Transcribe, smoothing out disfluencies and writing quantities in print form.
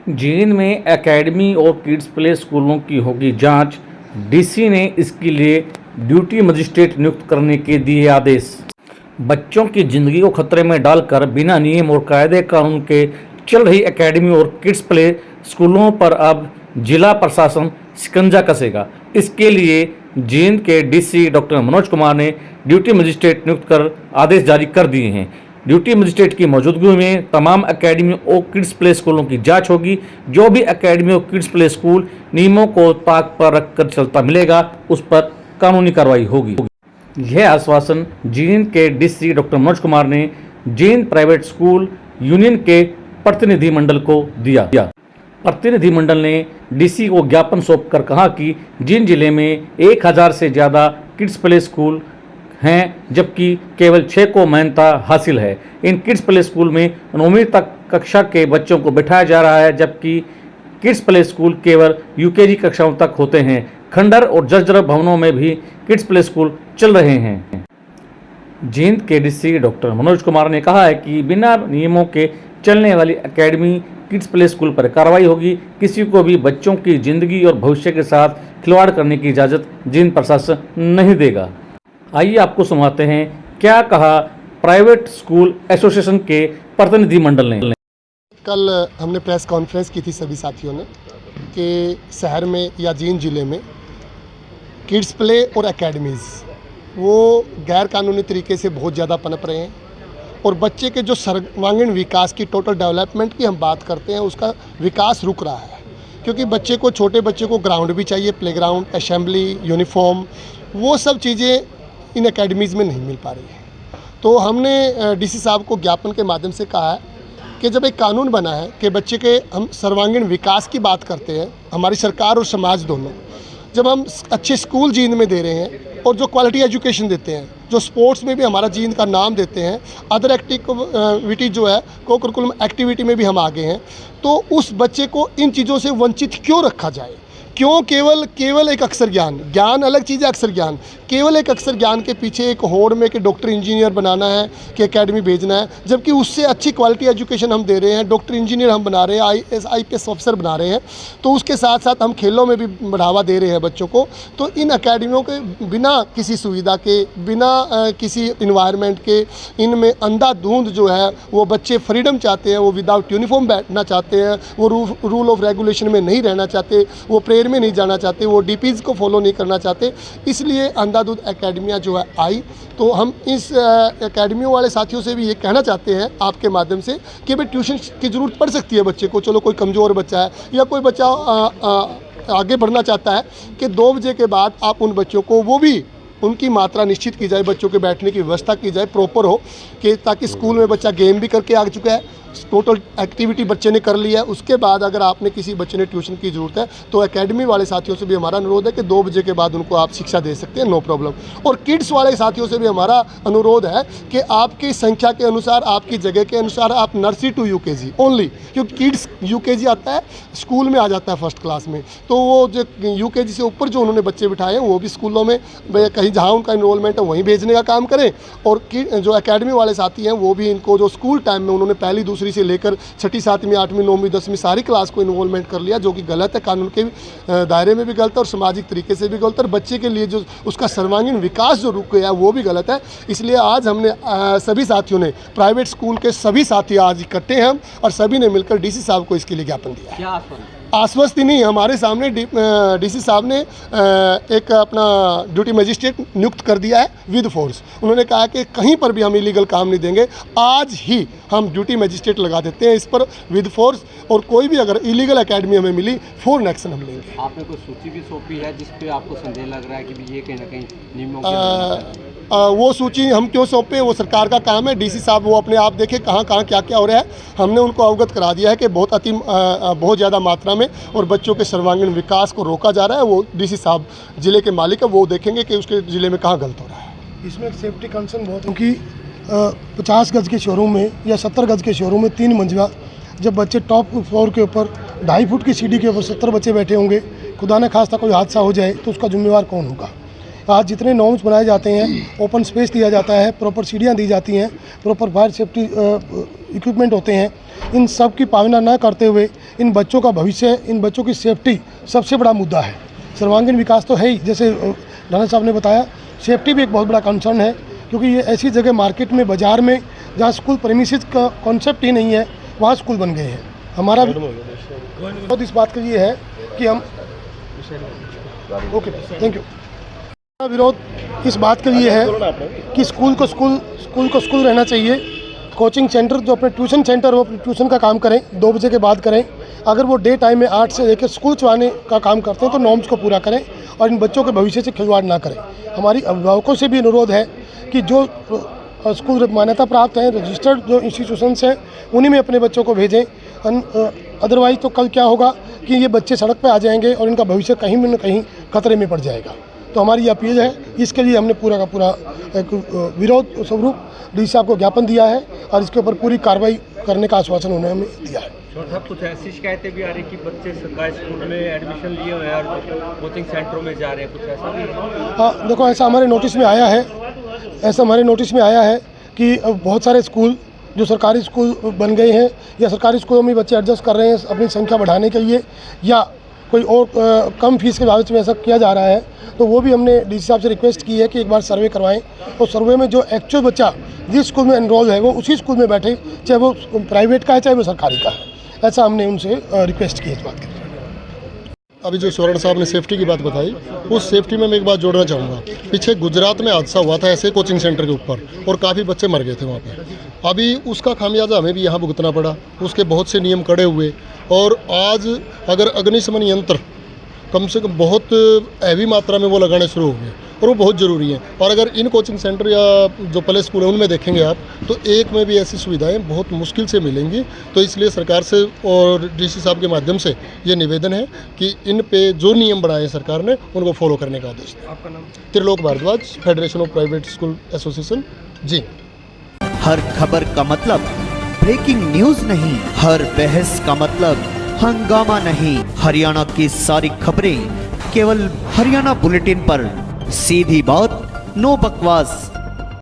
जींद में एकेडमी और kids play स्कूलों की होगी जांच। डीसी ने इसके लिए ड्यूटी मजिस्ट्रेट नियुक्त करने के दिए आदेश। बच्चों की जिंदगी को खतरे में डालकर बिना नियम और कायदे कानून के चल रही एकेडमी और किड्स प्ले स्कूलों पर अब जिला प्रशासन शिकंजा कसेगा। इसके लिए जींद के डीसी डॉक्टर मनोज कुमार ने ड्यूटी मजिस्ट्रेट नियुक्त कर आदेश जारी कर दिए हैं। ड्यूटी मजिस्ट्रेट की मौजूदगी में तमाम एकेडमी और किड्स प्ले स्कूलों की जांच होगी। जो भी एकेडमी और किड्स प्ले स्कूल नियमों को ताक पर रखकर चलता मिलेगा, उस पर कानूनी कार्रवाई होगी। यह आश्वासन जींद के डीसी डॉक्टर मनोज कुमार ने जींद प्राइवेट स्कूल यूनियन के प्रतिनिधिमंडल को दिया। प्रतिनिधिमंडल ने डीसी को ज्ञापन सौंपकर कहा कि जींद जिले में 1000 से ज़्यादा किड्स प्ले स्कूल हैं, जबकि केवल 6 को मान्यता हासिल है। इन किड्स प्ले स्कूल में 9वीं तक कक्षा के बच्चों को बिठाया जा रहा है, जबकि किड्स प्ले स्कूल केवल यूकेजी कक्षाओं तक होते हैं। खंडर और जर्जर भवनों में भी किड्स प्ले स्कूल चल रहे हैं। जींद के डीसी डॉक्टर मनोज कुमार ने कहा है कि बिना नियमों के चलने वाली एकेडमी किड्स प्ले स्कूल पर कार्रवाई होगी। किसी को भी बच्चों की जिंदगी और भविष्य के साथ खिलवाड़ करने की इजाज़त जींद प्रशासन नहीं देगा। आइए आपको सुनाते हैं क्या कहा प्राइवेट स्कूल एसोसिएशन के प्रतिनिधिमंडल ने। कल हमने प्रेस कॉन्फ्रेंस की थी सभी साथियों ने कि शहर में या जींद ज़िले में किड्स प्ले और एकेडमीज़ वो गैर कानूनी तरीके से बहुत ज़्यादा पनप रहे हैं और बच्चे के जो सर्वांगीण विकास की, टोटल डेवलपमेंट की हम बात करते हैं, उसका विकास रुक रहा है। क्योंकि बच्चे को, छोटे बच्चे को ग्राउंड भी चाहिए, प्लेग्राउंड, असेंबली, यूनिफॉर्म, वो सब चीज़ें इन एकेडमीज़ में नहीं मिल पा रही है। तो हमने डीसी साहब को ज्ञापन के माध्यम से कहा है कि जब एक कानून बना है कि बच्चे के हम सर्वांगीण विकास की बात करते हैं, हमारी सरकार और समाज दोनों, जब हम अच्छे स्कूल जींद में दे रहे हैं और जो क्वालिटी एजुकेशन देते हैं, जो स्पोर्ट्स में भी हमारा जींद का नाम देते हैं, अदर एक्टिविटी जो है को करिकुलम एक्टिविटी में भी हम आगे हैं, तो उस बच्चे को इन चीज़ों से वंचित क्यों रखा जाए? क्यों केवल एक अक्षर ज्ञान अलग चीज़ है, अक्षर ज्ञान, केवल एक अक्षर ज्ञान के पीछे एक होड़ में कि डॉक्टर इंजीनियर बनाना है, कि एकेडमी भेजना है, जबकि उससे अच्छी क्वालिटी एजुकेशन हम दे रहे हैं, डॉक्टर इंजीनियर हम बना रहे हैं, IPS ऑफिसर बना रहे हैं, तो उसके साथ साथ हम खेलों में भी बढ़ावा दे रहे हैं बच्चों को। तो इन अकेडमियों के बिना किसी सुविधा के, बिना किसी इन्वायरमेंट के, इनमें अंधाधुंध जो है वो बच्चे फ्रीडम चाहते हैं, वो विदाउट यूनिफॉर्म बैठना चाहते हैं, वो रूल ऑफ रेगुलेशन में नहीं रहना चाहते, वो प्रेयर में नहीं जाना चाहते, वो DPs को फॉलो नहीं करना चाहते, इसलिए अंधाधुंध एकेडमियाँ जो है आई। तो हम इस एकेडमियों वाले साथियों से भी ये कहना चाहते हैं आपके माध्यम से कि भाई ट्यूशन की ज़रूरत पड़ सकती है बच्चे को। चलो कोई कमज़ोर बच्चा है या कोई बच्चा आगे बढ़ना चाहता है कि 2 बजे के बाद आप उन बच्चों को, वो भी उनकी मात्रा निश्चित की जाए, बच्चों के बैठने की व्यवस्था की जाए, प्रॉपर हो, कि ताकि स्कूल में बच्चा गेम भी करके आ चुका है, टोटल एक्टिविटी बच्चे ने कर लिया है, उसके बाद अगर आपने किसी बच्चे ने ट्यूशन की ज़रूरत है तो एकेडमी वाले साथियों से भी हमारा अनुरोध है कि 2 बजे के बाद उनको आप शिक्षा दे सकते हैं, नो प्रॉब्लम। और किड्स वाले साथियों से भी हमारा अनुरोध है कि आपकी संख्या के अनुसार, आपकी जगह के अनुसार आप नर्सरी टू UKG ओनली, क्योंकि किड्स UKG आता है, स्कूल में आ जाता है फर्स्ट क्लास में, तो वो जो UKG से ऊपर जो उन्होंने बच्चे बिठाए हैं वो भी स्कूलों में कहीं जहाँ उनका इन्रोलमेंट है वहीं भेजने का काम करें। और जो एकेडमी वाले साथी हैं वो भी इनको जो स्कूल टाइम में उन्होंने पहली दूसरी से लेकर 6ठी 7वीं 8वीं 9वीं 10वीं सारी क्लास को इन्वॉल्वमेंट कर लिया, जो कि गलत है, कानून के दायरे में भी गलत है और सामाजिक तरीके से भी गलत है, और बच्चे के लिए जो उसका सर्वांगीण विकास जो रुक गया है वो भी गलत है। इसलिए आज हमने सभी साथियों ने, प्राइवेट स्कूल के सभी साथी आज इकट्ठे हैं और सभी ने मिलकर डीसी साहब को इसके लिए ज्ञापन दिया है। आश्वस्ति नहीं, हमारे सामने डीसी साहब ने एक अपना ड्यूटी मजिस्ट्रेट नियुक्त कर दिया है विद फोर्स। उन्होंने कहा कि कहीं पर भी हम इलीगल काम नहीं देंगे, आज ही हम ड्यूटी मजिस्ट्रेट लगा देते हैं इस पर विद फोर्स, और कोई भी अगर इलीगल एकेडमी हमें मिली फॉर एक्शन हम लेंगे। आपने कोई सूची भी सौंपी है जिस पे आपको संदेह लग रहा है कि ये कहीं ना कहीं नियमों वो सूची हम क्यों सौंपे, वो सरकार का काम है। डीसी साहब वो अपने आप देखे कहाँ क्या क्या हो रहा है। हमने उनको अवगत करा दिया है कि बहुत ज़्यादा मात्रा में और बच्चों के सर्वांगीण विकास को रोका जा रहा है। वो डीसी साहब ज़िले के मालिक है, वो देखेंगे कि उसके ज़िले में कहाँ गलत हो रहा है। इसमें एक सेफ्टी कंसर्न बहुत, क्योंकि 50 गज के शोरूम में या 70 गज के शोरूम में 3 मंजिला, जब बच्चे टॉप फ्लोर के ऊपर 2.5 फुट की सीढ़ी के ऊपर 70 बच्चे बैठे होंगे, खुदा न खास्ता कोई हादसा हो जाए तो उसका जिम्मेवार कौन होगा? आज जितने नॉर्म्स बनाए जाते हैं, ओपन स्पेस दिया जाता है, प्रॉपर सीढ़ियाँ दी जाती हैं, प्रॉपर फायर सेफ्टी इक्विपमेंट होते हैं, इन सब की पालना न करते हुए इन बच्चों का भविष्य, इन बच्चों की सेफ्टी सबसे बड़ा मुद्दा है। सर्वांगीण विकास तो है ही, जैसे राणा साहब ने बताया, सेफ्टी भी एक बहुत बड़ा कंसर्न है, क्योंकि ये ऐसी जगह मार्केट में, बाज़ार में, जहाँ स्कूल प्रेमिसेस का कॉन्सेप्ट ही नहीं है, वहाँ स्कूल बन गए हैं। हमारा बहुत इस बात का ये है कि हम ओके, थैंक यू। हमारा विरोध इस बात के लिए है कि स्कूल को स्कूल रहना चाहिए। कोचिंग सेंटर जो अपने ट्यूशन सेंटर, वो अपने ट्यूशन का काम करें, 2 बजे के बाद करें। अगर वो डे टाइम में 8 से लेकर स्कूल चलाने का काम करते हैं तो नॉर्म्स को पूरा करें और इन बच्चों के भविष्य से खिलवाड़ ना करें। हमारी अभिभावकों से भी अनुरोध है कि जो स्कूल मान्यता प्राप्त हैं, रजिस्टर्ड जो इंस्टीट्यूशंस हैं, उन्हीं में अपने बच्चों को भेजें। अदरवाइज़ तो कल क्या होगा कि ये बच्चे सड़क पर आ जाएंगे और इनका भविष्य कहीं न कहीं खतरे में पड़ जाएगा। तो हमारी अपील है, इसके लिए हमने पूरा का पूरा एक विरोध स्वरूप डी साहब को ज्ञापन दिया है और इसके ऊपर पूरी कार्रवाई करने का आश्वासन उन्होंने हमें दिया है। साहब, कुछ ऐसी शिकायतें भी आ रही कि बच्चे सरकारी स्कूल में एडमिशन लिए हुए हैं और कोचिंग सेंटरों में जा रहे हैं, कुछ ऐसा भी है? हाँ, देखो, ऐसा हमारे नोटिस में आया है कि बहुत सारे स्कूल जो सरकारी स्कूल बन गए हैं या सरकारी स्कूलों में बच्चे एडजस्ट कर रहे हैं अपनी संख्या बढ़ाने के लिए, या कोई और कम फीस के बाबत में ऐसा किया जा रहा है, तो वो भी हमने डीसी साहब से रिक्वेस्ट की है कि एक बार सर्वे करवाएं और सर्वे में जो एक्चुअल बच्चा जिस स्कूल में एनरोल है वो उसी स्कूल में बैठे, चाहे वो प्राइवेट का है चाहे वो सरकारी का है। ऐसा हमने उनसे रिक्वेस्ट की है इस बात के लिए। अभी जो स्वर्ण साहब ने सेफ्टी की बात बताई, उस सेफ्टी में मैं एक बात जोड़ना चाहूँगा। पीछे गुजरात में हादसा हुआ था ऐसे कोचिंग सेंटर के ऊपर और काफ़ी बच्चे मर गए थे वहाँ पे। अभी उसका खामियाजा हमें भी यहाँ भुगतना पड़ा, उसके बहुत से नियम कड़े हुए। और आज अगर अग्निशमन यंत्र कम से कम बहुत हैवी मात्रा में वो लगाने शुरू हो गए और वो बहुत ज़रूरी है। और अगर इन कोचिंग सेंटर या जो प्ले स्कूल है उनमें देखेंगे आप, तो एक में भी ऐसी सुविधाएं बहुत मुश्किल से मिलेंगी। तो इसलिए सरकार से और डीसी साहब के माध्यम से ये निवेदन है कि इन पे जो नियम बनाए सरकार ने उनको फॉलो करने का आदेश दें। आपका नाम? Trilok Bhardwaj, federation of private school association. जी। हर खबर का मतलब ब्रेकिंग न्यूज नहीं, हर बहस का मतलब हंगामा नहीं। हरियाणा की सारी खबरें केवल हरियाणा बुलेटिन पर। सीधी बात, नो बकवास।